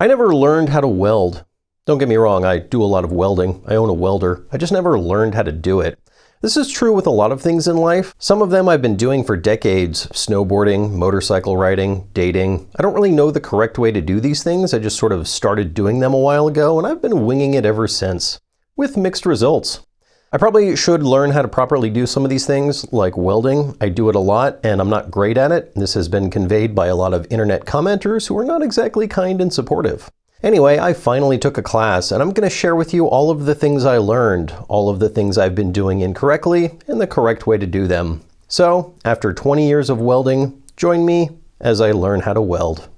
I never learned how to weld. Don't get me wrong, I do a lot of welding. I own a welder. I just never learned how to do it. This is true with a lot of things in life. Some of them I've been doing for decades: snowboarding, motorcycle riding, dating. I don't really know the correct way to do these things. I just sort of started doing them a while ago, and I've been winging it ever since, with mixed results. I probably should learn how to properly do some of these things, like welding. I do it a lot, and I'm not great at it. This has been conveyed by a lot of internet commenters who are not exactly kind and supportive. Anyway, I finally took a class, and I'm going to share with you all of the things I learned, all of the things I've been doing incorrectly, and the correct way to do them. So, after 20 years of welding, join me as I learn how to weld.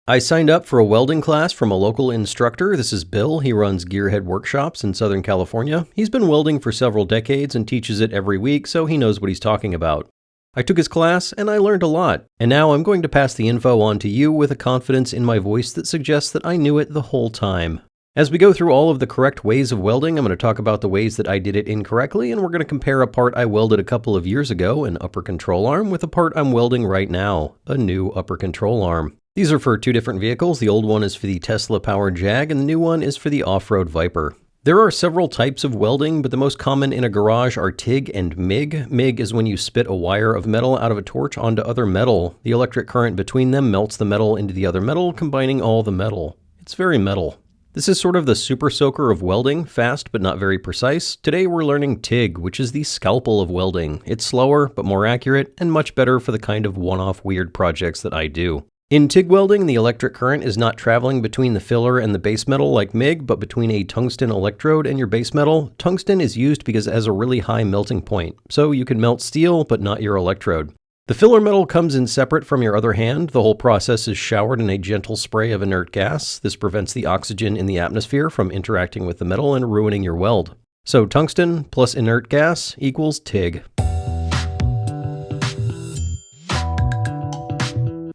I signed up for a welding class from a local instructor. This is Bill. He runs Gearhead Workshops in Southern California. He's been welding for several decades and teaches it every week, so he knows what he's talking about. I took his class and I learned a lot, and now I'm going to pass the info on to you with a confidence in my voice that suggests that I knew it the whole time. As we go through all of the correct ways of welding, I'm going to talk about the ways that I did it incorrectly, and we're going to compare a part I welded a couple of years ago, an upper control arm, with a part I'm welding right now, a new upper control arm. These are for two different vehicles. The old one is for the Tesla-powered Jag, and the new one is for the off-road Viper. There are several types of welding, but the most common in a garage are TIG and MIG. MIG is when you spit a wire of metal out of a torch onto other metal. The electric current between them melts the metal into the other metal, combining all the metal. It's very metal. This is sort of the super soaker of welding, fast but not very precise. Today we're learning TIG, which is the scalpel of welding. It's slower, but more accurate, and much better for the kind of one-off weird projects that I do. In TIG welding, the electric current is not traveling between the filler and the base metal like MIG, but between a tungsten electrode and your base metal. Tungsten is used because it has a really high melting point, so you can melt steel, but not your electrode. The filler metal comes in separate from your other hand. The whole process is showered in a gentle spray of inert gas. This prevents the oxygen in the atmosphere from interacting with the metal and ruining your weld. So tungsten plus inert gas equals TIG.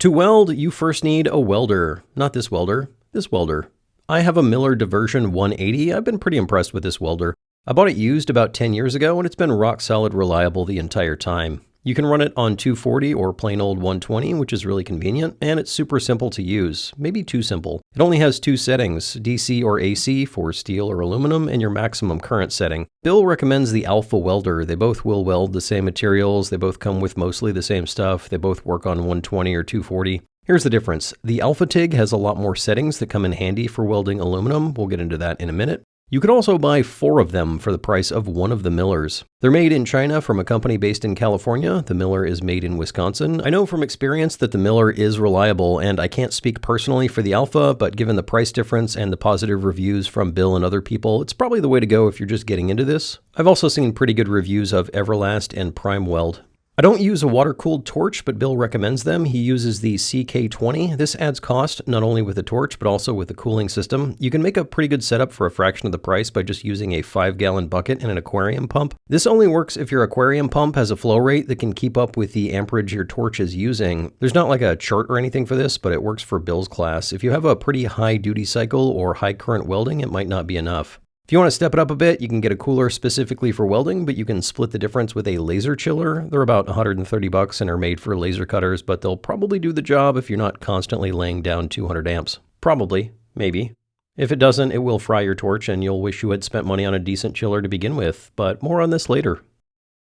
To weld, you first need a welder. Not this welder, this welder. I have a Miller Diversion 180. I've been pretty impressed with this welder. I bought it used about 10 years ago, and it's been rock solid reliable the entire time. You can run it on 240 or plain old 120, which is really convenient, and it's super simple to use. Maybe too simple. It only has two settings, DC or AC for steel or aluminum, and your maximum current setting. Bill recommends the Alpha Welder. They both will weld the same materials, they both come with mostly the same stuff, they both work on 120 or 240. Here's the difference. The Alpha TIG has a lot more settings that come in handy for welding aluminum. We'll get into that in a minute. You could also buy 4 of them for the price of one of the Millers. They're made in China from a company based in California. The Miller is made in Wisconsin. I know from experience that the Miller is reliable, and I can't speak personally for the Alpha, but given the price difference and the positive reviews from Bill and other people, it's probably the way to go if you're just getting into this. I've also seen pretty good reviews of Everlast and Prime Weld. I don't use a water-cooled torch, but Bill recommends them. He uses the CK20. This adds cost not only with the torch, but also with the cooling system. You can make a pretty good setup for a fraction of the price by just using a 5-gallon bucket and an aquarium pump. This only works if your aquarium pump has a flow rate that can keep up with the amperage your torch is using. There's not like a chart or anything for this, but it works for Bill's class. If you have a pretty high duty cycle or high current welding, it might not be enough. If you want to step it up a bit, you can get a cooler specifically for welding, but you can split the difference with a laser chiller. They're about $130 and are made for laser cutters, but they'll probably do the job if you're not constantly laying down 200 amps. Probably, maybe. If it doesn't, it will fry your torch and you'll wish you had spent money on a decent chiller to begin with, but more on this later.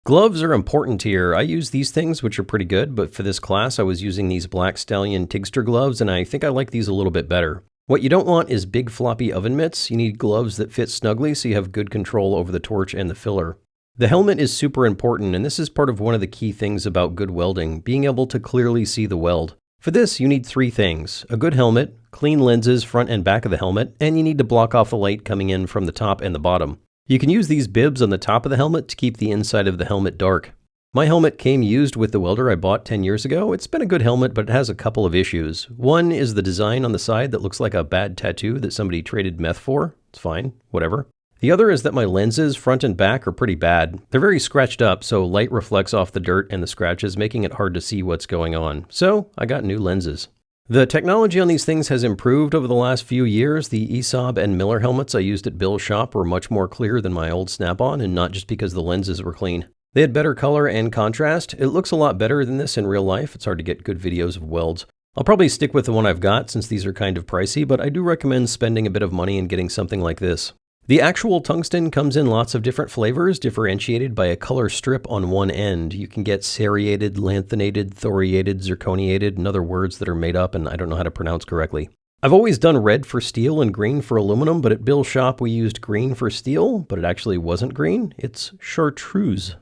Gloves are important here. I use these things, which are pretty good, but for this class I was using these Black Stallion Tigster gloves, and I think I like these a little bit better. What you don't want is big floppy oven mitts. You need gloves that fit snugly so you have good control over the torch and the filler. The helmet is super important, and this is part of one of the key things about good welding, being able to clearly see the weld. For this, you need 3 things: a good helmet, clean lenses front and back of the helmet, and you need to block off the light coming in from the top and the bottom. You can use these bibs on the top of the helmet to keep the inside of the helmet dark. My helmet came used with the welder I bought 10 years ago. It's been a good helmet, but it has a couple of issues. One is the design on the side that looks like a bad tattoo that somebody traded meth for. It's fine, whatever. The other is that my lenses, front and back, are pretty bad. They're very scratched up, so light reflects off the dirt and the scratches, making it hard to see what's going on. So I got new lenses. The technology on these things has improved over the last few years. The ESAB and Miller helmets I used at Bill's shop were much more clear than my old Snap-on, and not just because the lenses were clean. They had better color and contrast. It looks a lot better than this in real life. It's hard to get good videos of welds. I'll probably stick with the one I've got since these are kind of pricey, but I do recommend spending a bit of money and getting something like this. The actual tungsten comes in lots of different flavors, differentiated by a color strip on one end. You can get serrated, lanthanated, thoriated, zirconiated, and other words that are made up and I don't know how to pronounce correctly. I've always done red for steel and green for aluminum, but at Bill's shop we used green for steel, but it actually wasn't green. It's chartreuse.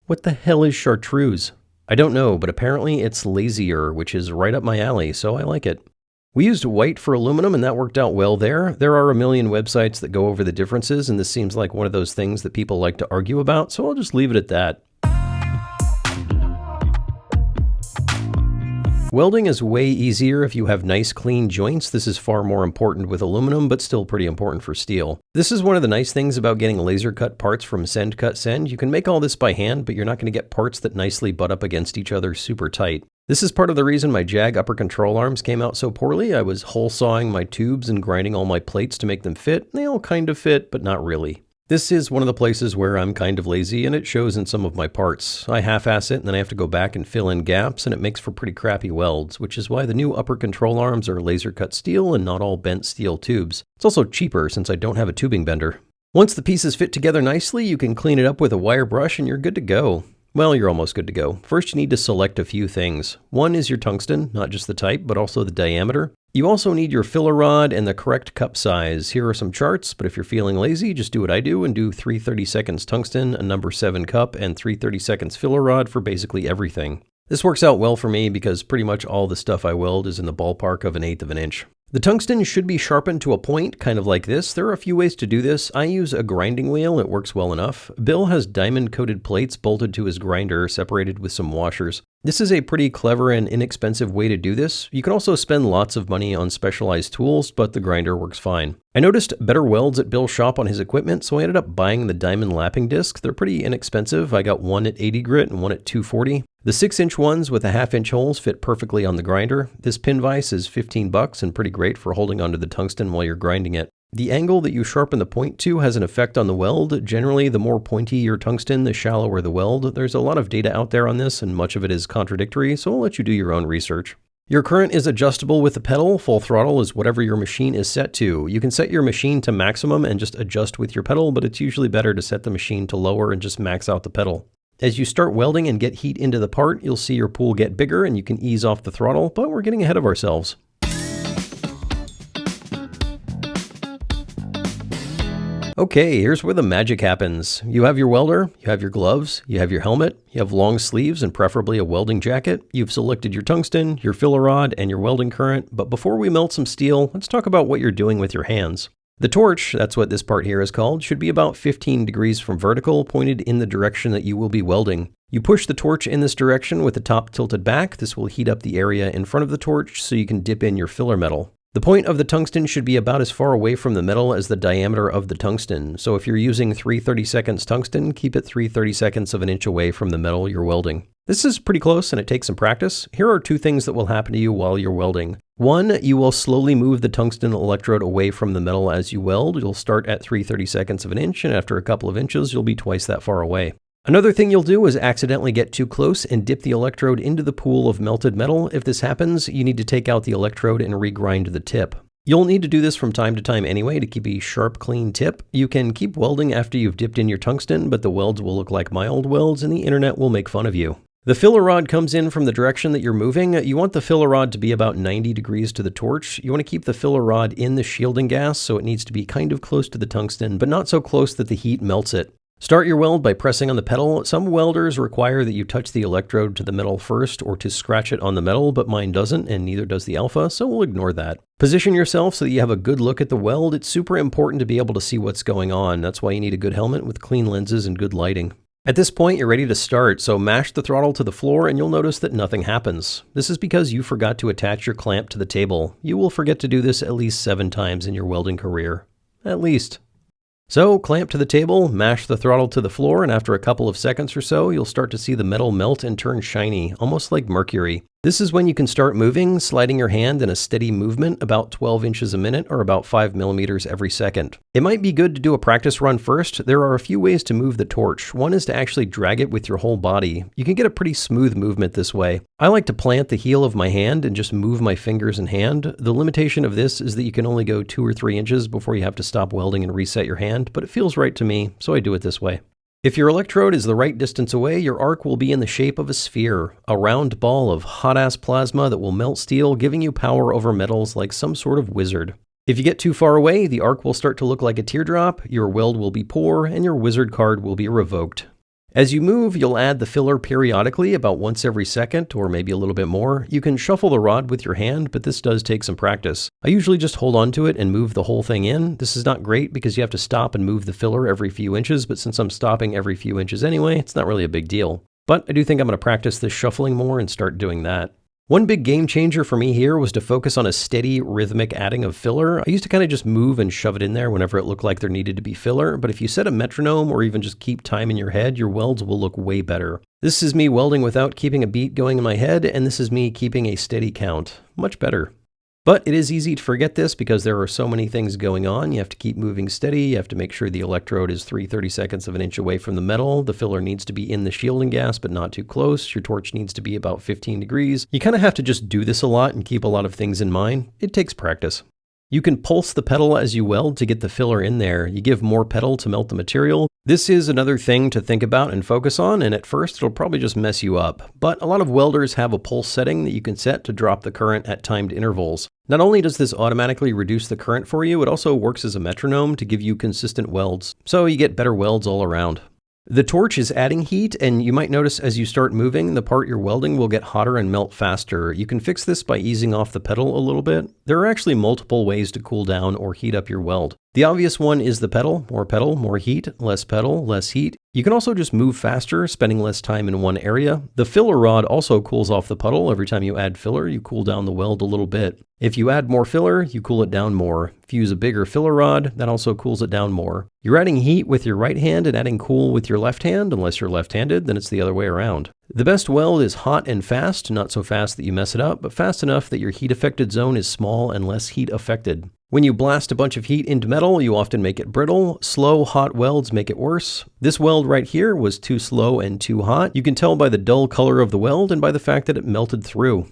What the hell is chartreuse? I don't know, but apparently it's lazier, which is right up my alley, so I like it. We used white for aluminum and that worked out well there. There are a million websites that go over the differences, and this seems like one of those things that people like to argue about, so I'll just leave it at that. Welding is way easier if you have nice clean joints. This is far more important with aluminum, but still pretty important for steel. This is one of the nice things about getting laser cut parts from Send Cut Send. You can make all this by hand, but you're not going to get parts that nicely butt up against each other super tight. This is part of the reason my Jag upper control arms came out so poorly. I was hole sawing my tubes and grinding all my plates to make them fit. They all kind of fit, but not really. This is one of the places where I'm kind of lazy, and it shows in some of my parts. I half-ass it, and then I have to go back and fill in gaps, and it makes for pretty crappy welds, which is why the new upper control arms are laser-cut steel and not all bent steel tubes. It's also cheaper since I don't have a tubing bender. Once the pieces fit together nicely, you can clean it up with a wire brush, and you're good to go. Well, you're almost good to go. First, you need to select a few things. One is your tungsten, not just the type, but also the diameter. You also need your filler rod and the correct cup size. Here are some charts, but if you're feeling lazy, just do what I do and do 3 32nds tungsten, a number 7 cup, and 3 32nds filler rod for basically everything. This works out well for me because pretty much all the stuff I weld is in the ballpark of 1/8 of an inch. The tungsten should be sharpened to a point, kind of like this. There are a few ways to do this. I use a grinding wheel. It works well enough. Bill has diamond-coated plates bolted to his grinder, separated with some washers. This is a pretty clever and inexpensive way to do this. You can also spend lots of money on specialized tools, but the grinder works fine. I noticed better welds at Bill's shop on his equipment, so I ended up buying the diamond lapping discs. They're pretty inexpensive. I got one at 80 grit and one at 240. The 6-inch ones with the 1/2-inch holes fit perfectly on the grinder. This pin vise is $15 and pretty great for holding onto the tungsten while you're grinding it. The angle that you sharpen the point to has an effect on the weld. Generally, the more pointy your tungsten, the shallower the weld. There's a lot of data out there on this, and much of it is contradictory, so I'll let you do your own research. Your current is adjustable with the pedal. Full throttle is whatever your machine is set to. You can set your machine to maximum and just adjust with your pedal, but it's usually better to set the machine to lower and just max out the pedal. As you start welding and get heat into the part, you'll see your pool get bigger and you can ease off the throttle, but we're getting ahead of ourselves. Okay, here's where the magic happens. You have your welder, you have your gloves, you have your helmet, you have long sleeves and preferably a welding jacket. You've selected your tungsten, your filler rod, and your welding current, but before we melt some steel, let's talk about what you're doing with your hands. The torch, that's what this part here is called, should be about 15 degrees from vertical, pointed in the direction that you will be welding. You push the torch in this direction with the top tilted back. This will heat up the area in front of the torch so you can dip in your filler metal. The point of the tungsten should be about as far away from the metal as the diameter of the tungsten. So if you're using 3 32nds tungsten, keep it 3 32nds of an inch away from the metal you're welding. This is pretty close and it takes some practice. Here are 2 things that will happen to you while you're welding. 1, you will slowly move the tungsten electrode away from the metal as you weld. You'll start at 3 32nds of an inch, and after a couple of inches, you'll be twice that far away. Another thing you'll do is accidentally get too close and dip the electrode into the pool of melted metal. If this happens, you need to take out the electrode and regrind the tip. You'll need to do this from time to time anyway to keep a sharp, clean tip. You can keep welding after you've dipped in your tungsten, but the welds will look like my old welds and the internet will make fun of you. The filler rod comes in from the direction that you're moving. You want the filler rod to be about 90 degrees to the torch. You want to keep the filler rod in the shielding gas, so it needs to be kind of close to the tungsten, but not so close that the heat melts it. Start your weld by pressing on the pedal. Some welders require that you touch the electrode to the metal first or to scratch it on the metal, but mine doesn't, and neither does the Alpha, so we'll ignore that. Position yourself so that you have a good look at the weld. It's super important to be able to see what's going on. That's why you need a good helmet with clean lenses and good lighting. At this point, you're ready to start, so mash the throttle to the floor and you'll notice that nothing happens. This is because you forgot to attach your clamp to the table. You will forget to do this at least 7 times in your welding career. At least. So, clamp to the table, mash the throttle to the floor, and after a couple of seconds or so, you'll start to see the metal melt and turn shiny, almost like mercury. This is when you can start moving, sliding your hand in a steady movement about 12 inches a minute or about 5 millimeters every second. It might be good to do a practice run first. There are a few ways to move the torch. One is to actually drag it with your whole body. You can get a pretty smooth movement this way. I like to plant the heel of my hand and just move my fingers and hand. The limitation of this is that you can only go 2 or 3 inches before you have to stop welding and reset your hand, but it feels right to me, so I do it this way. If your electrode is the right distance away, your arc will be in the shape of a sphere, a round ball of hot-ass plasma that will melt steel, giving you power over metals like some sort of wizard. If you get too far away, the arc will start to look like a teardrop, your weld will be poor, and your wizard card will be revoked. As you move, you'll add the filler periodically, about once every second, or maybe a little bit more. You can shuffle the rod with your hand, but this does take some practice. I usually just hold on to it and move the whole thing in. This is not great because you have to stop and move the filler every few inches, but since I'm stopping every few inches anyway, it's not really a big deal. But I do think I'm going to practice this shuffling more and start doing that. One big game changer for me here was to focus on a steady, rhythmic adding of filler. I used to kind of just move and shove it in there whenever it looked like there needed to be filler, but if you set a metronome or even just keep time in your head, your welds will look way better. This is me welding without keeping a beat going in my head, and this is me keeping a steady count. Much better. But it is easy to forget this because there are so many things going on. You have to keep moving steady. You have to make sure the electrode is 3/32 of an inch away from the metal. The filler needs to be in the shielding gas, but not too close. Your torch needs to be about 15 degrees. You kind of have to just do this a lot and keep a lot of things in mind. It takes practice. You can pulse the pedal as you weld to get the filler in there. You give more pedal to melt the material. This is another thing to think about and focus on, and at first it'll probably just mess you up. But a lot of welders have a pulse setting that you can set to drop the current at timed intervals. Not only does this automatically reduce the current for you, it also works as a metronome to give you consistent welds. So you get better welds all around. The torch is adding heat, and you might notice as you start moving, the part you're welding will get hotter and melt faster. You can fix this by easing off the pedal a little bit. There are actually multiple ways to cool down or heat up your weld. The obvious one is the pedal, more heat, less pedal, less heat. You can also just move faster, spending less time in one area. The filler rod also cools off the puddle. Every time you add filler, you cool down the weld a little bit. If you add more filler, you cool it down more. If you use a bigger filler rod, that also cools it down more. You're adding heat with your right hand and adding cool with your left hand. Unless you're left-handed, then it's the other way around. The best weld is hot and fast, not so fast that you mess it up, but fast enough that your heat-affected zone is small and less heat-affected. When you blast a bunch of heat into metal, you often make it brittle. Slow, hot welds make it worse. This weld right here was too slow and too hot. You can tell by the dull color of the weld and by the fact that it melted through.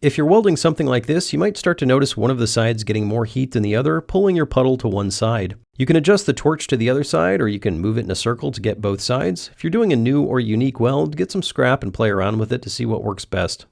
If you're welding something like this, you might start to notice one of the sides getting more heat than the other, pulling your puddle to one side. You can adjust the torch to the other side, or you can move it in a circle to get both sides. If you're doing a new or unique weld, get some scrap and play around with it to see what works best.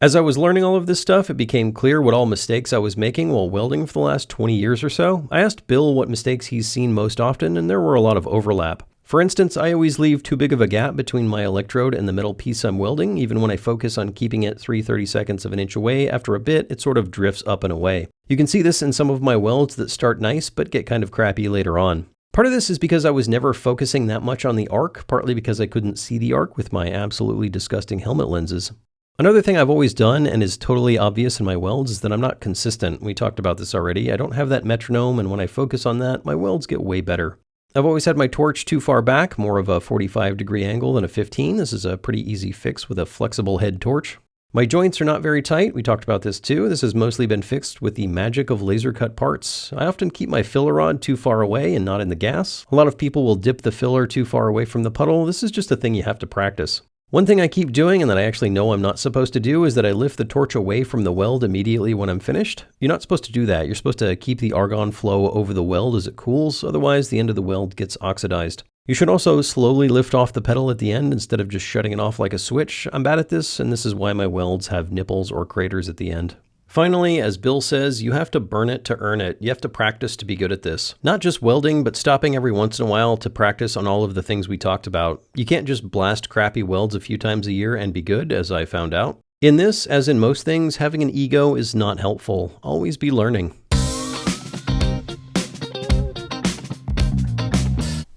As I was learning all of this stuff, it became clear what all mistakes I was making while welding for the last 20 years or so. I asked Bill what mistakes he's seen most often, and there were a lot of overlap. For instance, I always leave too big of a gap between my electrode and the metal piece I'm welding. Even when I focus on keeping it 3/32 of an inch away, after a bit, it sort of drifts up and away. You can see this in some of my welds that start nice, but get kind of crappy later on. Part of this is because I was never focusing that much on the arc, partly because I couldn't see the arc with my absolutely disgusting helmet lenses. Another thing I've always done, and is totally obvious in my welds, is that I'm not consistent. We talked about this already. I don't have that metronome, and when I focus on that, my welds get way better. I've always had my torch too far back, more of a 45-degree angle than a 15. This is a pretty easy fix with a flexible head torch. My joints are not very tight. We talked about this too. This has mostly been fixed with the magic of laser cut parts. I often keep my filler rod too far away and not in the gas. A lot of people will dip the filler too far away from the puddle. This is just a thing you have to practice. One thing I keep doing, and that I actually know I'm not supposed to do, is that I lift the torch away from the weld immediately when I'm finished. You're not supposed to do that. You're supposed to keep the argon flow over the weld as it cools, otherwise the end of the weld gets oxidized. You should also slowly lift off the pedal at the end instead of just shutting it off like a switch. I'm bad at this, and this is why my welds have nipples or craters at the end. Finally, as Bill says, you have to burn it to earn it. You have to practice to be good at this. Not just welding, but stopping every once in a while to practice on all of the things we talked about. You can't just blast crappy welds a few times a year and be good, as I found out. In this, as in most things, having an ego is not helpful. Always be learning.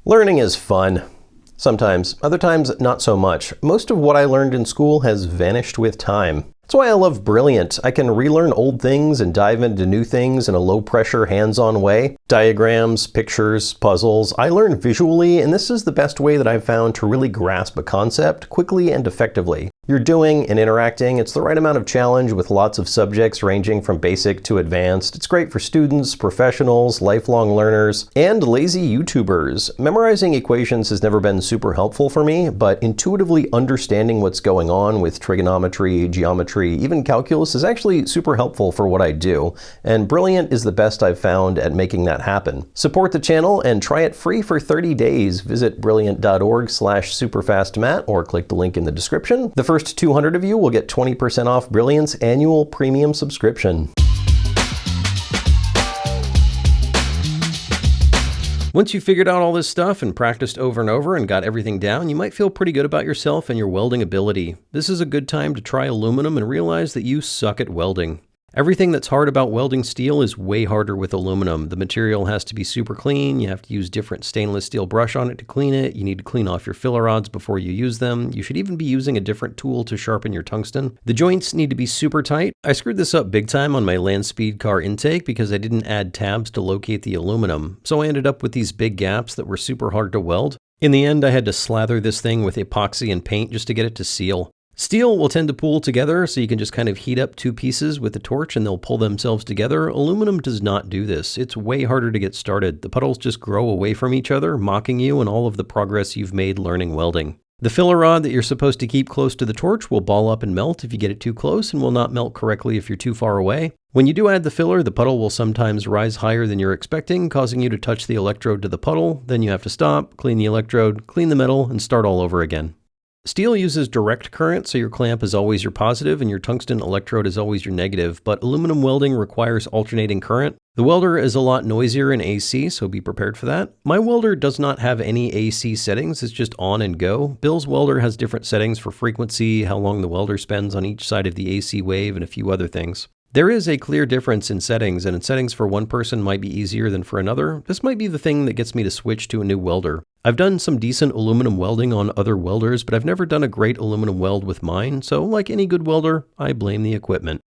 Learning is fun. Sometimes. Other times, not so much. Most of what I learned in school has vanished with time. That's why I love Brilliant. I can relearn old things and dive into new things in a low-pressure, hands-on way. Diagrams, pictures, puzzles. I learn visually, and this is the best way that I've found to really grasp a concept quickly and effectively. You're doing and interacting. It's the right amount of challenge with lots of subjects ranging from basic to advanced. It's great for students, professionals, lifelong learners, and lazy YouTubers. Memorizing equations has never been super helpful for me, but intuitively understanding what's going on with trigonometry, geometry, even calculus is actually super helpful for what I do, and Brilliant is the best I've found at making that happen. Support the channel and try it free for 30 days. Visit brilliant.org/superfastmatt or click the link in the description. The first 200 of you will get 20% off Brilliant's annual premium subscription. Once you figured out all this stuff and practiced over and over and got everything down, you might feel pretty good about yourself and your welding ability. This is a good time to try aluminum and realize that you suck at welding. Everything that's hard about welding steel is way harder with aluminum. The material has to be super clean. You have to use different stainless steel brush on it to clean it. You need to clean off your filler rods before you use them. You should even be using a different tool to sharpen your tungsten. The joints need to be super tight. I screwed this up big time on my land speed car intake because I didn't add tabs to locate the aluminum. So I ended up with these big gaps that were super hard to weld. In the end, I had to slather this thing with epoxy and paint just to get it to seal. Steel will tend to pool together, so you can just kind of heat up two pieces with a torch and they'll pull themselves together. Aluminum does not do this. It's way harder to get started. The puddles just grow away from each other, mocking you and all of the progress you've made learning welding. The filler rod that you're supposed to keep close to the torch will ball up and melt if you get it too close and will not melt correctly if you're too far away. When you do add the filler, the puddle will sometimes rise higher than you're expecting, causing you to touch the electrode to the puddle. Then you have to stop, clean the electrode, clean the metal, and start all over again. Steel uses direct current, so your clamp is always your positive and your tungsten electrode is always your negative, but aluminum welding requires alternating current. The welder is a lot noisier in AC, so be prepared for that. My welder does not have any AC settings, it's just on and go. Bill's welder has different settings for frequency, how long the welder spends on each side of the AC wave, and a few other things. There is a clear difference in settings, and settings for one person might be easier than for another. This might be the thing that gets me to switch to a new welder. I've done some decent aluminum welding on other welders, but I've never done a great aluminum weld with mine, so like any good welder, I blame the equipment.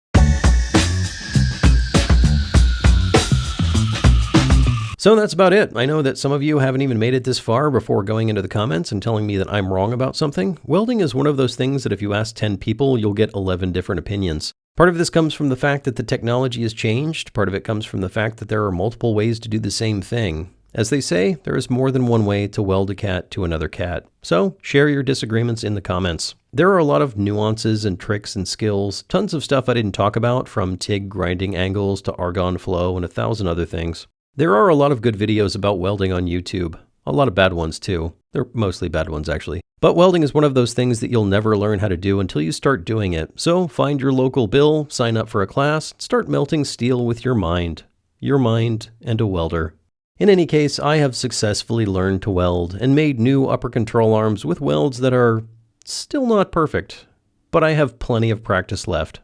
So that's about it. I know that some of you haven't even made it this far before going into the comments and telling me that I'm wrong about something. Welding is one of those things that if you ask 10 people, you'll get 11 different opinions. Part of this comes from the fact that the technology has changed. Part of it comes from the fact that there are multiple ways to do the same thing. As they say, there is more than one way to weld a cat to another cat. So share your disagreements in the comments. There are a lot of nuances and tricks and skills, tons of stuff I didn't talk about, from TIG grinding angles to argon flow and 1,000 other things. There are a lot of good videos about welding on YouTube. A lot of bad ones too. They're mostly bad ones actually. But welding is one of those things that you'll never learn how to do until you start doing it. So find your local Bill, sign up for a class, start melting steel with your mind. Your mind and a welder. In any case, I have successfully learned to weld and made new upper control arms with welds that are still not perfect, but I have plenty of practice left.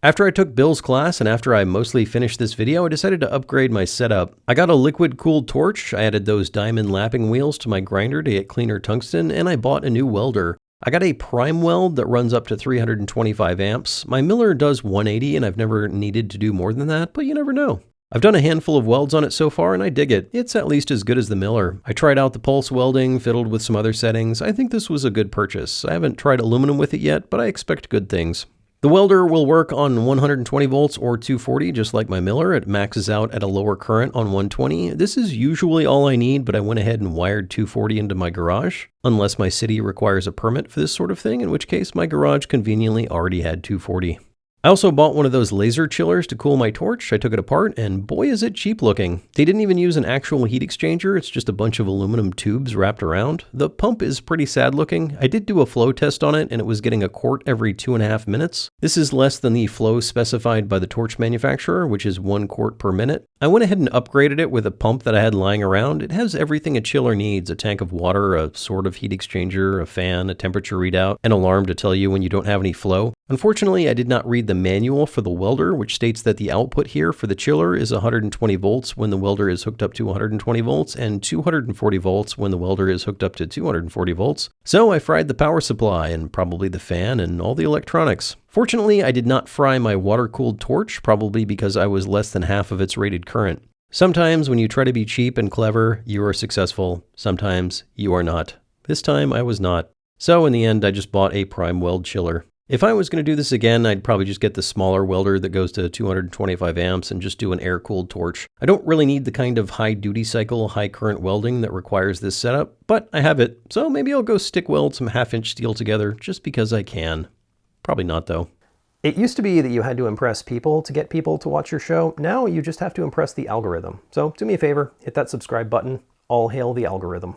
After I took Bill's class and after I mostly finished this video, I decided to upgrade my setup. I got a liquid-cooled torch, I added those diamond lapping wheels to my grinder to get cleaner tungsten, and I bought a new welder. I got a prime weld that runs up to 325 amps. My miller does 180 and I've never needed to do more than that, but you never know. I've done a handful of welds on it so far and I dig it. It's at least as good as the miller. I tried out the pulse welding, fiddled with some other settings. I think this was a good purchase. I haven't tried aluminum with it yet, but I expect good things. The welder will work on 120 volts or 240, just like my miller. It maxes out at a lower current on 120. This is usually all I need, but I went ahead and wired 240 into my garage, unless my city requires a permit for this sort of thing, in which case my garage conveniently already had 240. I also bought one of those laser chillers to cool my torch. I took it apart and boy is it cheap looking. They didn't even use an actual heat exchanger, it's just a bunch of aluminum tubes wrapped around. The pump is pretty sad looking. I did do a flow test on it and it was getting a quart every 2.5 minutes. This is less than the flow specified by the torch manufacturer, which is 1 quart per minute. I went ahead and upgraded it with a pump that I had lying around. It has everything a chiller needs: a tank of water, a sort of heat exchanger, a fan, a temperature readout, an alarm to tell you when you don't have any flow. Unfortunately, I did not read the the manual for the welder, which states that the output here for the chiller is 120 volts when the welder is hooked up to 120 volts and 240 volts when the welder is hooked up to 240 volts. So I fried the power supply and probably the fan and all the electronics. Fortunately, I did not fry my water-cooled torch, probably because I was less than half of its rated current. Sometimes when you try to be cheap and clever, you are successful. Sometimes you are not. This time I was not. So in the end, I just bought a prime weld chiller. If I was going to do this again, I'd probably just get the smaller welder that goes to 225 amps and just do an air-cooled torch. I don't really need the kind of high duty cycle, high current welding that requires this setup, but I have it, so maybe I'll go stick weld some 1/2-inch steel together just because I can. Probably not though. It used to be that you had to impress people to get people to watch your show. Now you just have to impress the algorithm. So do me a favor, hit that subscribe button. All hail the algorithm.